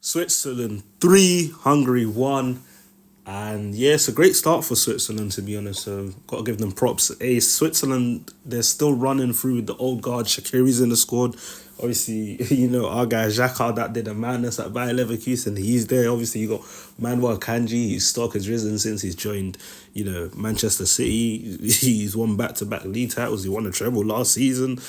Switzerland 3, Hungary 1. And yeah, it's a great start for Switzerland, to be honest. So, got to give them props. Hey, Switzerland, they're still running through the old guard. Shaqiri's in the squad. Obviously, our guy Xhaka that did a madness at Bayer Leverkusen. He's there. Obviously, you got Manuel Kanji. His stock has risen since he's joined, Manchester City. He's won back-to-back league titles. He won a treble last season.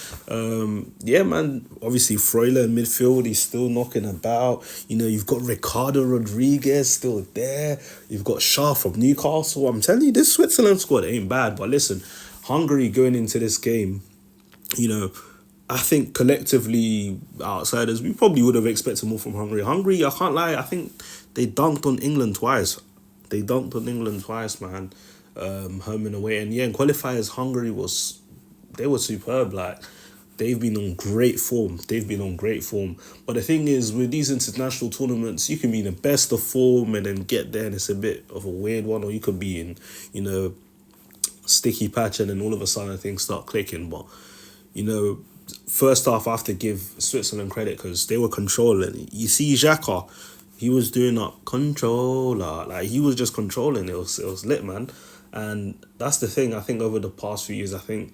Yeah, man. Obviously, Freuler in midfield. He's still knocking about. You've got Ricardo Rodriguez still there. You've got Shaw from Newcastle. I'm telling you, this Switzerland squad ain't bad. But listen, Hungary going into this game, you know, I think collectively, outsiders, we probably would have expected more from Hungary. Hungary, I can't lie, I think they dunked on England twice. They dunked on England twice, man. Home and away. And yeah, in qualifiers, they were superb. Like, they've been on great form. They've been on great form. But the thing is, with these international tournaments, you can be in the best of form and then get there and it's a bit of a weird one. Or you could be in, sticky patch and then all of a sudden things start clicking. But, first off, I have to give Switzerland credit because they were controlling. You see Xhaka, he was doing up controller. Like, he was just controlling. It was lit, man. And that's the thing. I think over the past few years, I think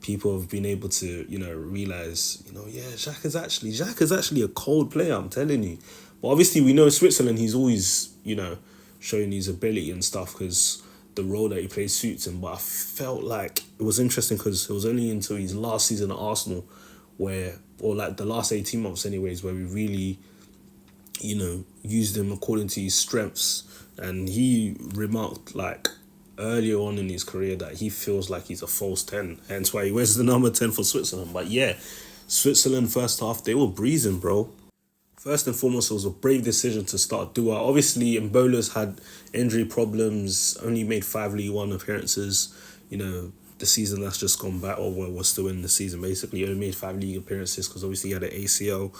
people have been able to, realize, yeah, Xhaka's actually a cold player, I'm telling you. But obviously, we know Switzerland, he's always, showing his ability and stuff because the role that he plays suits him. But I felt like it was interesting because it was only until his last season at Arsenal or like the last 18 months anyways, where we really, used him according to his strengths. And he remarked, like, earlier on in his career that he feels like he's a false 10. Hence why he wears the number 10 for Switzerland. But yeah, Switzerland first half, they were breezing, bro. First and foremost, it was a brave decision to start Dua. Obviously, Embolo's had injury problems, only made 5 League One appearances. The season that's just gone back, or we're still in the season basically, only made 5 league appearances because obviously he had an ACL.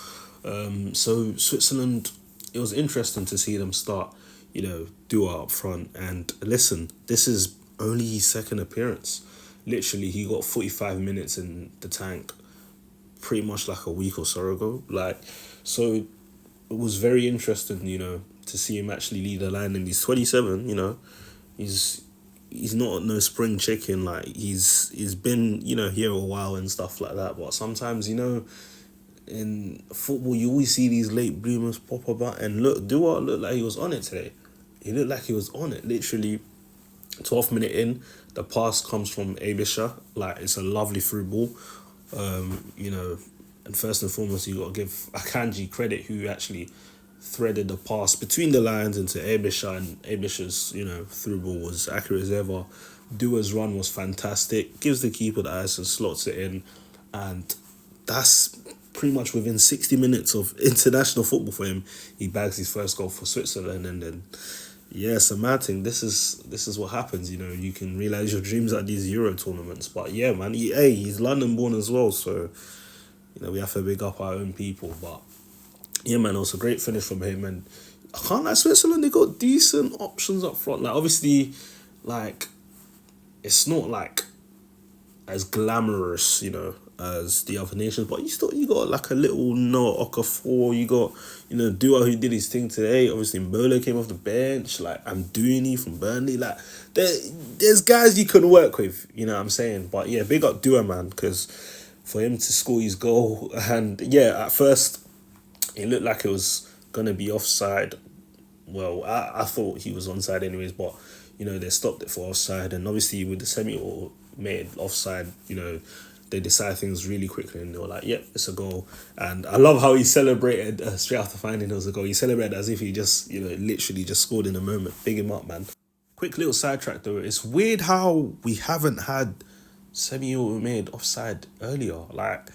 So Switzerland, it was interesting to see them start, Dua up front. And listen, this is only his second appearance. Literally, he got 45 minutes in the tank pretty much like a week or so ago. So it was very interesting, to see him actually lead the line. And he's 27, he's not no spring chicken. Like, he's been, here a while and stuff like that. But sometimes, in football, you always see these late bloomers pop about. And look, Dua looked like he was on it today. He looked like he was on it. Literally, 12th minute in, the pass comes from Abisha. Like, it's a lovely through ball. And first and foremost, you got to give Akanji credit, who actually threaded the pass between the lines into Abisha, and Abisha's, through ball was accurate as ever. Dua's run was fantastic. Gives the keeper the ice and slots it in. And that's pretty much within 60 minutes of international football for him. He bags his first goal for Switzerland, and then yeah, it's a mad thing. This is what happens. You can realize your dreams at these Euro tournaments. But yeah, man, he's London born as well, so we have to big up our own people. But yeah, man, it was a great finish from him. And I can't lie, Switzerland, they got decent options up front. Like, obviously, like, it's not like as glamorous, as the other nations, but you got like a little Noah Okafor. You got, Dua, who did his thing today. Obviously, EMBOLO came off the bench. Like, Amdouni from Burnley. Like, there's guys you can work with, you know what I'm saying? But yeah, big up Dua, man, because for him to score his goal, and yeah, at first, it looked like it was going to be offside. Well, I thought he was onside anyways, but, they stopped it for offside. And obviously, with the semi-automated offside, they decide things really quickly and they were like, yep, it's a goal. And I love how he celebrated straight after finding it was a goal. He celebrated as if he just, literally just scored in a moment. Big him up, man. Quick little sidetrack though. It's weird how we haven't had semi-automated offside earlier. Like,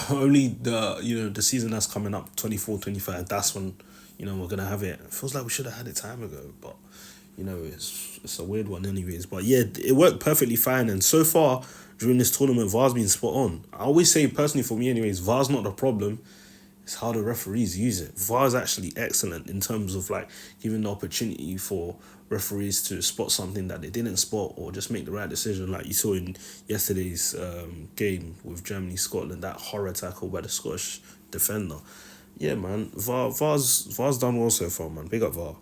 only the season that's coming up, 24-25, that's when, we're going to have it. It feels like we should have had it time ago, but, it's a weird one anyways. But yeah, it worked perfectly fine. And so far, during this tournament, VAR's been spot on. I always say, personally for me anyways, VAR's not the problem. It's how the referees use it. VAR's actually excellent in terms of, like, giving the opportunity for referees to spot something that they didn't spot or just make the right decision. Like you saw in yesterday's game with Germany-Scotland, that horror tackle by the Scottish defender. Yeah, man. VAR's done well so far, man. Big up VAR.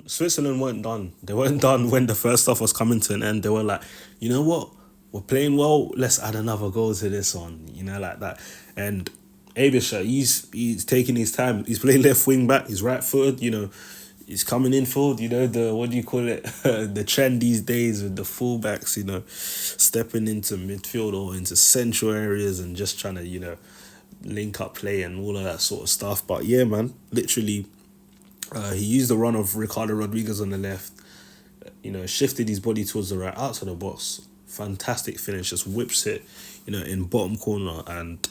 Switzerland weren't done. They weren't done when the first half was coming to an end. They were like, you know what? We're playing well. Let's add another goal to this one. You know, like that. And Abisha, he's taking his time. He's playing left wing back. He's right footed. You know, he's coming in forward. You know, the what do you call it? The trend these days with the fullbacks. You know, stepping into midfield or into central areas and just trying to link up play and all of that sort of stuff. But yeah, man, literally he used the run of Ricardo Rodriguez on the left, shifted his body towards the right, out to the box. Fantastic finish, just whips it, in bottom corner. And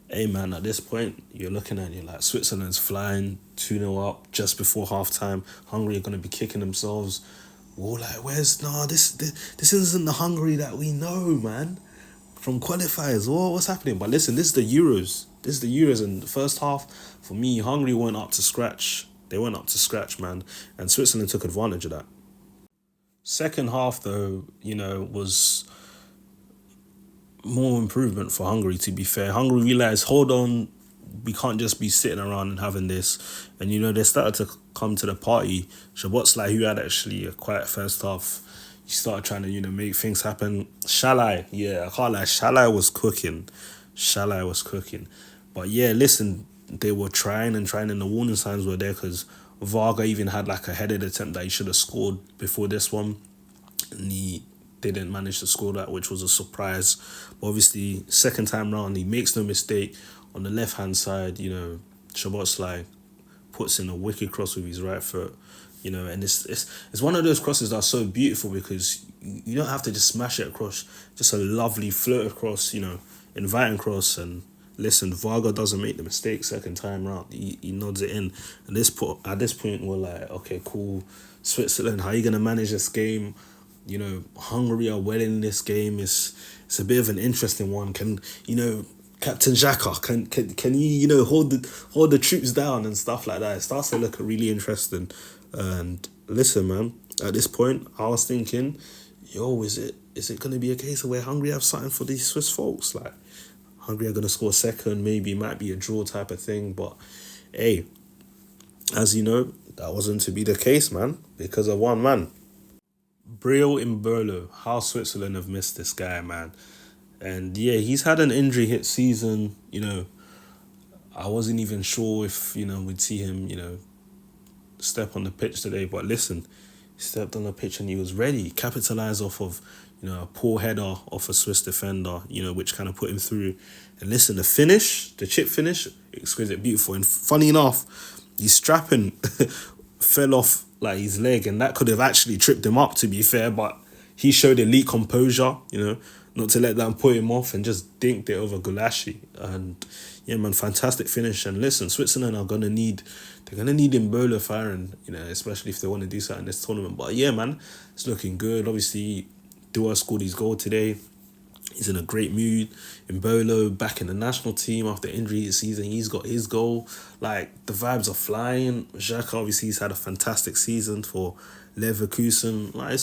hey, man, at this point, you're looking at it like Switzerland's flying 2-0 up just before half time. Hungary are going to be kicking themselves. Well, like, this isn't the Hungary that we know, man. From qualifiers, what's happening? But listen, this is the Euros. This is the Euros, and the first half, for me, Hungary weren't up to scratch. They weren't up to scratch, man. And Switzerland took advantage of that. Second half, though, was more improvement for Hungary, to be fair. Hungary realised, hold on, we can't just be sitting around and having this. And, they started to come to the party. Szoboszlai, who had actually a quiet first half, he started trying to, make things happen. Shalai, yeah, I can't lie, Shalai was cooking. Shalai was cooking. But yeah, listen, they were trying and trying, and the warning signs were there because Varga even had like a headed attempt that he should have scored before this one. And he didn't manage to score that, which was a surprise. But obviously, second time round, he makes no mistake. On the left-hand side, Szoboszlai puts in a wicked cross with his right foot. And it's one of those crosses that are so beautiful because you don't have to just smash it across. Just a lovely float across, inviting cross. And listen, Varga doesn't make the mistake second time round. He nods it in. And at this point, we're like, okay, cool. Switzerland, how are you going to manage this game? Hungary are well in this game. It's a bit of an interesting one. Can, Captain Xhaka, can he, hold the troops down and stuff like that? It starts to look really interesting. And listen, man, at this point, I was thinking, is it going to be a case of where Hungary have something for these Swiss folks? Like, Hungary are going to score second, maybe it might be a draw type of thing. But, hey, as you know, that wasn't to be the case, man, because of one man. EMBOLO, how Switzerland have missed this guy, man. And yeah, he's had an injury hit season. I wasn't even sure if, we'd see him, step on the pitch today. But listen, he stepped on the pitch and he was ready. Capitalised off of, a poor header off a Swiss defender, which kind of put him through. And listen, the chip finish, exquisite, beautiful. And funny enough, his strapping fell off like his leg, and that could have actually tripped him up, to be fair. But he showed elite composure, not to let that put him off, and just dinked it over Gulashi. And yeah, man, fantastic finish. And listen, Switzerland are they're gonna need EMBOLO firing, especially if they want to do something in this tournament. But yeah, man, it's looking good. Obviously, Dua scored his goal today. He's in a great mood. EMBOLO back in the national team after injury season. He's got his goal. Like, the vibes are flying. Xhaka, obviously, he's had a fantastic season for Leverkusen. Like,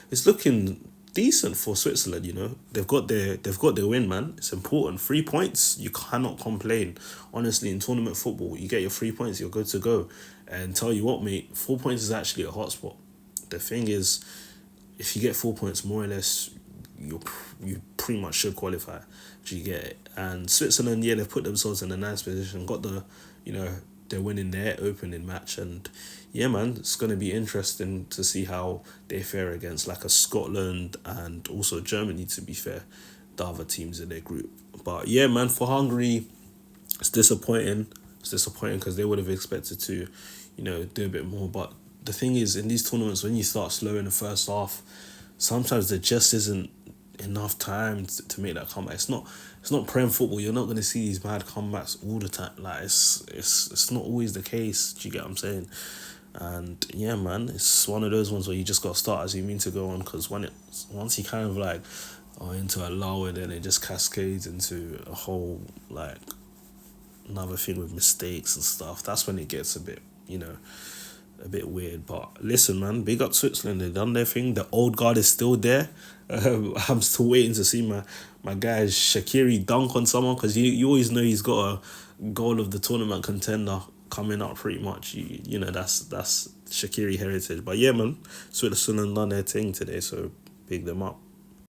it's looking decent for Switzerland, They've got their win, man. It's important. 3 points, you cannot complain. Honestly, in tournament football, you get your 3 points, you're good to go. And tell you what, mate, 4 points is actually a hotspot. The thing is, if you get 4 points, more or less, you pretty much should qualify. Do you get it? And Switzerland, yeah, they've put themselves in a nice position, got they're winning their opening match. And yeah, man, it's going to be interesting to see how they fare against like a Scotland and also Germany, to be fair, the other teams in their group. But yeah, man, for Hungary, it's disappointing. It's disappointing because they would have expected to, do a bit more. But the thing is, in these tournaments, when you start slow in the first half, sometimes there just isn't enough time to make that comeback. It's not Prem football. You're not going to see these mad comebacks all the time. Like, it's not always the case. Do you get what I'm saying? And yeah, man, it's one of those ones where you just got to start as you mean to go on, because once you kind of like are into a lull, and then it just cascades into a whole like another thing with mistakes and stuff. That's when it gets a bit weird. But listen, man, big up Switzerland. They've done their thing. The old guard is still there. I'm still waiting to see my guy Shaqiri dunk on someone, because you always know he's got a goal of the tournament contender coming up pretty much. You know, that's Shaqiri heritage. But yeah, man, Switzerland done their thing today, so big them up.